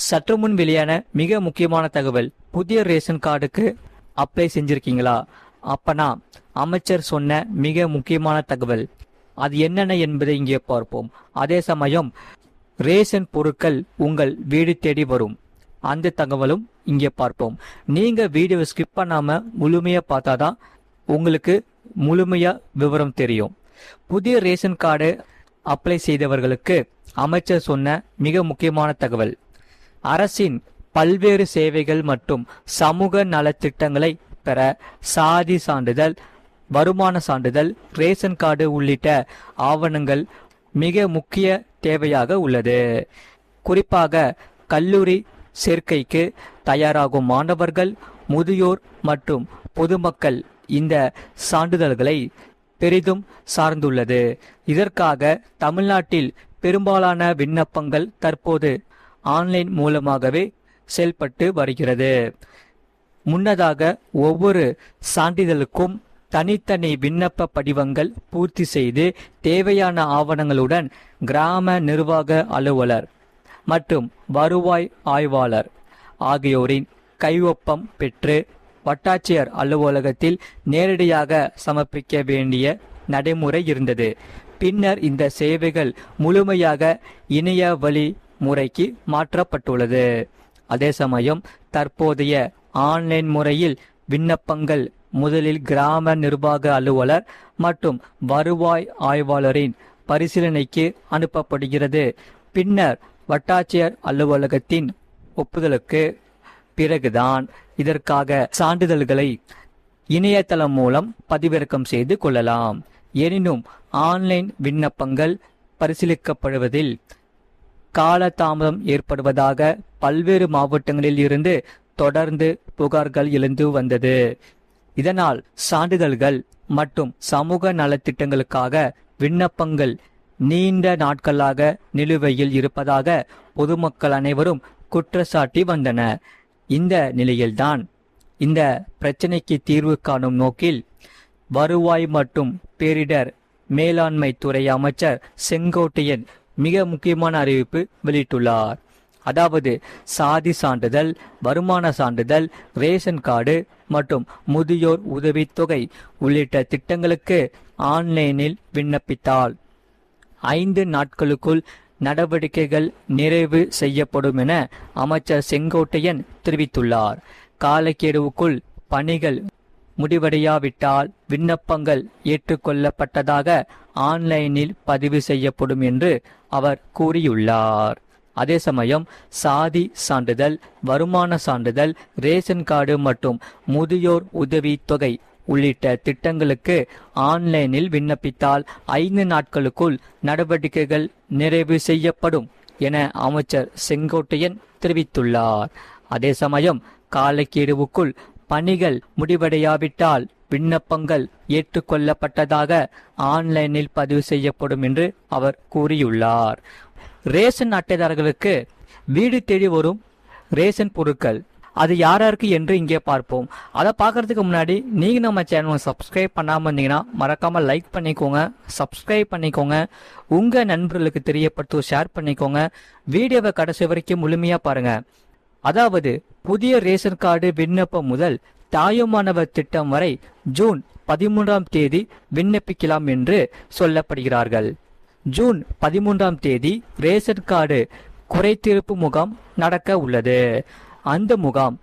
சற்று முன் வெளியான மிக முக்கியமான தகவல், புதிய ரேஷன் கார்டுக்கு அப்ளை செஞ்சிருக்கீங்களா? அப்பனா அமைச்சர் சொன்ன மிக முக்கியமான தகவல் அது என்னென்ன என்பதை இங்கே பார்ப்போம். அதே சமயம் ரேஷன் பொருட்கள் உங்கள் வீடு தேடி வரும், அந்த தகவலும் இங்கே பார்ப்போம். நீங்க வீடியோவை ஸ்கிப் பண்ணாம முழுமையா பார்த்தாதான் உங்களுக்கு முழுமையா விவரம் தெரியும். புதிய ரேஷன் கார்டு அப்ளை செய்தவர்களுக்கு அமைச்சர் சொன்ன மிக முக்கியமான தகவல், அரசின் பல்வேறு சேவைகள் மற்றும் சமூக நலத்திட்டங்களை பெற சாதி சான்றிதழ், வருமான சான்றிதழ், ரேஷன் கார்டு உள்ளிட்ட ஆவணங்கள் மிக முக்கிய தேவையாக உள்ளது. குறிப்பாக கல்லூரி சேர்க்கைக்கு தயாராகும் மாணவர்கள், முதியோர் மற்றும் பொதுமக்கள் இந்த சான்றிதழ்களை பெரிதும் சார்ந்துள்ளது. இதற்காக தமிழ்நாட்டில் பெரும்பாலான விண்ணப்பங்கள் தற்போது ஆன்லைன் மூலமாகவே செயல்பட்டு வருகிறது. முன்னதாக ஒவ்வொரு சான்றிதழுக்கும் தனித்தனி விண்ணப்ப படிவங்கள் பூர்த்தி செய்து தேவையான ஆவணங்களுடன் கிராம நிர்வாக அலுவலர் மற்றும் வருவாய் ஆய்வாளர் ஆகியோரின் கையொப்பம் பெற்று வட்டாட்சியர் அலுவலகத்தில் நேரடியாக சமர்ப்பிக்க வேண்டிய நடைமுறை இருந்தது. பின்னர் இந்த சேவைகள் முழுமையாக இணைய வழி முறைக்கு மாற்றப்பட்டுள்ளது. அதே சமயம் தற்போதைய ஆன்லைன் முறையில் விண்ணப்பங்கள் முதலில் கிராம நிர்வாக அலுவலர் மற்றும் வருவாய் ஆய்வாளரின் பரிசீலனைக்கு அனுப்பப்படுகிறது. பின்னர் வட்டாட்சியர் அலுவலகத்தின் ஒப்புதலுக்கு பிறகுதான் இதற்காக சான்றிதழ்களை இணையதளம் மூலம் பதிவிறக்கம் செய்து கொள்ளலாம். எனினும் ஆன்லைன் விண்ணப்பங்கள் பரிசீலிக்கப்படுவதில் காலதாமதம் ஏற்படுவதாக பல்வேறு மாவட்டங்களில் இருந்து தொடர்ந்து புகார்கள் எழுந்து வந்தது. இதனால் சான்றிதழ்கள் மற்றும் சமூக நலத்திட்டங்களுக்காக விண்ணப்பங்கள் நீண்ட நாட்களாக நிலுவையில் இருப்பதாக பொதுமக்கள் அனைவரும் குற்றச்சாட்டி வந்தனர். இந்த நிலையில்தான் இந்த பிரச்சனைக்கு தீர்வு காணும் நோக்கில் வருவாய் மற்றும் பேரிடர் மேலாண்மை துறை அமைச்சர் செங்கோட்டையன் மிக முக்கியமான அறிவிப்பு வெளியிட்டுள்ளார். அதாவது சாதி சான்றிதழ், வருமான சான்றிதழ், ரேஷன் கார்டு மற்றும் முதியோர் உதவித்தொகை உள்ளிட்ட திட்டங்களுக்கு ஆன்லைனில் விண்ணப்பித்தால் 5 நாட்களுக்குள் நடவடிக்கைகள் நிறைவு செய்யப்படும் என அமைச்சர் செங்கோட்டையன் தெரிவித்துள்ளார். காலக்கெடுவுக்குள் பணிகள் முடிவடையாவிட்டால் விண்ணப்பங்கள் ஏற்றுக்கொள்ளப்பட்டதாக ஆன்லைனில் பதிவு செய்யப்படும் என்று அவர் கூறியுள்ளார். அதே சமயம் சாதி சான்றிதழ், வருமான சான்றிதழ், ரேஷன் கார்டு மற்றும் முதியோர் உதவி தொகை உள்ளிட்ட திட்டங்களுக்கு ஆன்லைனில் விண்ணப்பித்தால் 5 நாட்களுக்குள் நடவடிக்கைகள் நிறைவு செய்யப்படும் என அமைச்சர் செங்கோட்டையன் தெரிவித்துள்ளார். அதே சமயம் காலக்கெடுவுக்குள் பணிகள் முடிவடையாவிட்டால் விண்ணப்பங்கள் ஏற்றுக்கொள்ளப்பட்டதாக ஆன்லைனில் பதிவு செய்யப்படும் என்று அவர் கூறியுள்ளார். ரேஷன் அட்டைதாரர்களுக்கு வீடு தேடி வரும் ரேஷன் பொருட்கள் அது யாராருக்கு என்று இங்கே பார்ப்போம். அதை பார்க்கறதுக்கு முன்னாடி நீங்கள் நம்ம சேனலை சப்ஸ்கிரைப் பண்ணாமல் இருந்தீங்கன்னா மறக்காமல் லைக் பண்ணிக்கோங்க, சப்ஸ்கிரைப் பண்ணிக்கோங்க, உங்கள் நண்பர்களுக்கு தெரியப்படுத்த ஷேர் பண்ணிக்கோங்க. வீடியோவை கடைசி வரைக்கும் முழுமையாக பாருங்கள். அதாவது புதிய ரேஷன் கார்டு விண்ணப்பம் முதல் தாயுமானவர் திட்டம் வரை ஜூன் 13ஆம் தேதி விண்ணப்பிக்கலாம் என்று சொல்லப்படுகிறார்கள். ஜூன் 13ஆம் தேதி ரேஷன் கார்டு குறைதீர்ப்பு முகாம் நடக்க உள்ளது. அந்த முகாம்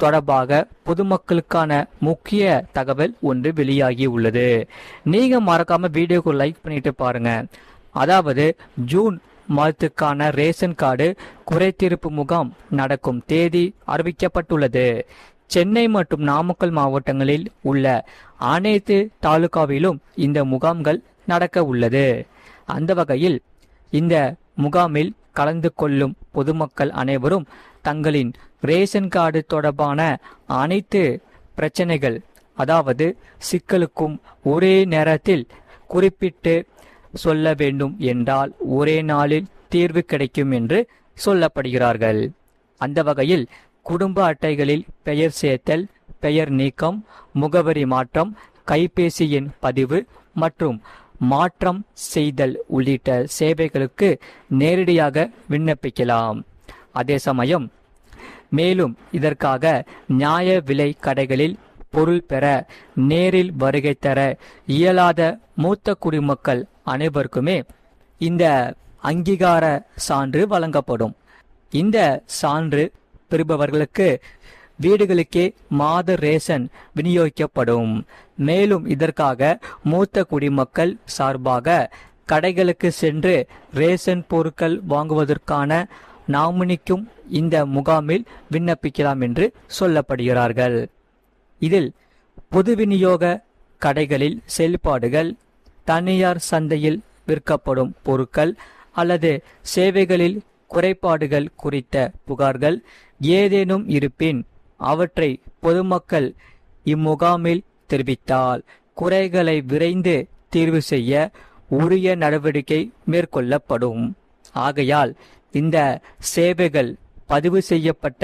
தொடர்பாக பொதுமக்களுக்கான முக்கிய தகவல் ஒன்று வெளியாகி உள்ளது. நீங்க மறக்காம வீடியோக்கு லைக் பண்ணிட்டு பாருங்க. அதாவது ஜூன் மாதத்துக்கான ரேஷன் கார்டு குறைதீர்ப்பு முகாம் நடக்கும் தேதி அறிவிக்கப்பட்டுள்ளது. சென்னை மற்றும் நாமக்கல் மாவட்டங்களில் உள்ள அனைத்து தாலுகாவிலும் இந்த முகாம்கள் நடக்க உள்ளது. அந்த வகையில் இந்த முகாமில் கலந்து கொள்ளும் பொதுமக்கள் அனைவரும் தங்களின் ரேஷன் கார்டு தொடர்பான அனைத்து பிரச்சனைகள், அதாவது சிக்கலுக்கும் ஒரே நேரத்தில் குறிப்பிட்டு சொல்ல வேண்டும் என்றால் ஒரே நாளில் தீர்வு கிடைக்கும் என்று சொல்லப்படுகிறார்கள். அந்த வகையில் குடும்ப அட்டைகளில் பெயர் சேர்த்தல், பெயர் நீக்கம், முகவரி மாற்றம், கைபேசி எண் பதிவு மற்றும் மாற்றம் செய்தல் உள்ளிட்ட சேவைகளுக்கு நேரடியாக விண்ணப்பிக்கலாம். அதே சமயம் மேலும் இதற்காக நியாய விலை கடைகளில் பொருள் பெற நேரில் வருகை தர இயலாத மூத்த குடிமக்கள் அனைவருக்குமே இந்த அங்கீகார சான்று வழங்கப்படும். இந்த சான்று பெறுபவர்களுக்கு வீடுகளுக்கே மாத ரேஷன் விநியோகிக்கப்படும். மேலும் இதற்காக மூத்த குடிமக்கள் சார்பாக கடைகளுக்கு சென்று ரேஷன் பொருட்கள் வாங்குவதற்கான நாமினிக்கும் இந்த முகாமில் விண்ணப்பிக்கலாம் என்று சொல்லப்படுகிறார்கள். இதில் பொது விநியோக கடைகளில் செயல்பாடுகள், தனியார் சந்தையில் விற்கப்படும் பொருட்கள் அல்லது சேவைகளில் குறைபாடுகள் குறித்த புகார்கள் ஏதேனும் இருப்பின் அவற்றை பொதுமக்கள் இம்முகாமில் தெரிவித்தால் குறைகளை விரைந்து தீர்வு செய்ய உரிய நடவடிக்கை மேற்கொள்ளப்படும். ஆகையால் இந்த சேவைகள் பதிவு செய்யப்பட்ட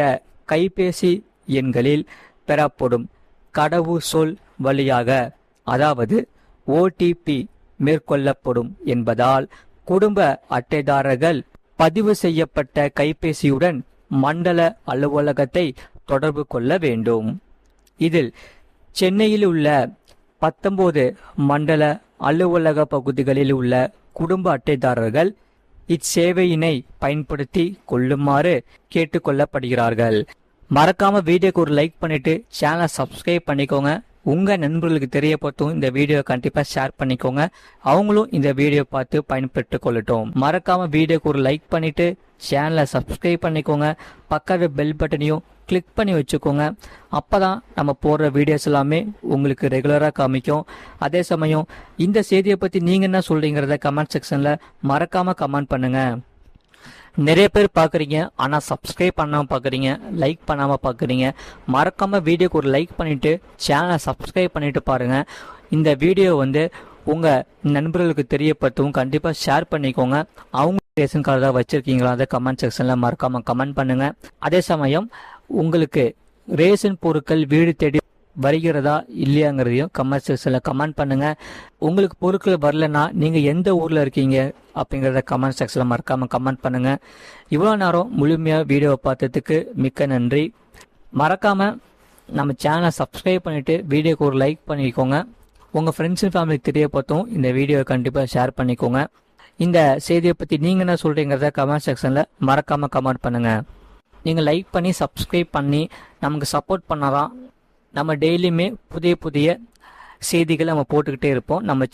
கைபேசி எண்களில் பெறப்படும் கடவு சொல் வழியாக, அதாவது ஓடிபி மேற்கொள்ளப்படும் என்பதால் குடும்ப அட்டைதாரர்கள் பதிவு செய்யப்பட்ட கைபேசியுடன் மண்டல அலுவலகத்தை தொடர்பு கொள்ள வேண்டும். இதில் சென்னையில் உள்ள 19 மண்டல அலுவலக பகுதிகளில் உள்ள குடும்ப அட்டைதாரர்கள் இச்சேவையினை பயன்படுத்தி கொள்ளுமாறு கேட்டுக்கொள்ளப்படுகிறார்கள். மறக்காம வீடியோக்கு ஒரு லைக் பண்ணிட்டு சேனலை சப்ஸ்கிரைப் பண்ணிக்கோங்க. உங்க நண்பர்களுக்கு தெரியப்படுத்தும் இந்த வீடியோ கண்டிப்பா ஷேர் பண்ணிக்கோங்க. அவங்களும் இந்த வீடியோ பார்த்து பயன்பெற்று கொள்ளட்டும். மறக்காம வீடியோக்கு ஒரு லைக் பண்ணிட்டு சேனலை சப்ஸ்கிரைப் பண்ணிக்கோங்க. பக்கத்து பெல் பட்டனையும் கிளிக் பண்ணி வச்சுக்கோங்க. அப்பதான் நம்ம போடுற வீடியோஸ் எல்லாமே உங்களுக்கு ரெகுலரா காமிக்கும். அதே சமயம் இந்த செய்தியை பத்தி நீங்க என்ன சொல்றீங்கிறத கமெண்ட் செக்ஷன்ல மறக்காம கமெண்ட் பண்ணுங்க. நிறைய பேர் பார்க்குறீங்க, ஆனால் சப்ஸ்கிரைப் பண்ணாமல் பார்க்குறீங்க, லைக் பண்ணாமல் பார்க்குறீங்க. மறக்காமல் வீடியோக்கு ஒரு லைக் பண்ணிவிட்டு சேனலை சப்ஸ்கிரைப் பண்ணிவிட்டு பாருங்கள். இந்த வீடியோ உங்கள் நண்பர்களுக்கு தெரியப்படுத்தவும் கண்டிப்பாக ஷேர் பண்ணிக்கோங்க. அவங்க ரேஷன் கார்டு தான் வச்சுருக்கீங்களா அதை கமெண்ட் செக்ஷனில் மறக்காமல் கமெண்ட் பண்ணுங்கள். அதே சமயம் உங்களுக்கு ரேஷன் பொருட்கள் வீடு தேடி வருகிறதா இல்லையாங்கிறதையும் கமெண்ட் செக்ஷனில் கமெண்ட் பண்ணுங்க. உங்களுக்கு பொருட்கள் வரலன்னா நீங்க எந்த ஊர்ல இருக்கீங்க அப்படிங்கிறத கமெண்ட் செக்ஷன்ல மறக்காம கமெண்ட் பண்ணுங்க. இவ்வளோ நேரம் முழுமையா வீடியோவை பார்த்ததுக்கு மிக்க நன்றி. மறக்காம நம்ம சேனலை சப்ஸ்கிரைப் பண்ணிட்டு வீடியோக்கு ஒரு லைக் பண்ணிக்கோங்க. உங்க ஃப்ரெண்ட்ஸ் அண்ட் ஃபேமிலிக்கு தெரியப்படுத்தும் இந்த வீடியோவை கண்டிப்பாக ஷேர் பண்ணிக்கோங்க. இந்த செய்தியை பத்தி நீங்க என்ன சொல்றீங்கிறத கமெண்ட் செக்ஷன்ல மறக்காம கமெண்ட் பண்ணுங்க. நீங்க லைக் பண்ணி சப்ஸ்கிரைப் பண்ணி நமக்கு சப்போர்ட் பண்ணாதான் நம்ம டெய்லியுமே புதிய புதிய செய்திகளை நம்ம போட்டுக்கிட்டே இருப்போம். நம்ம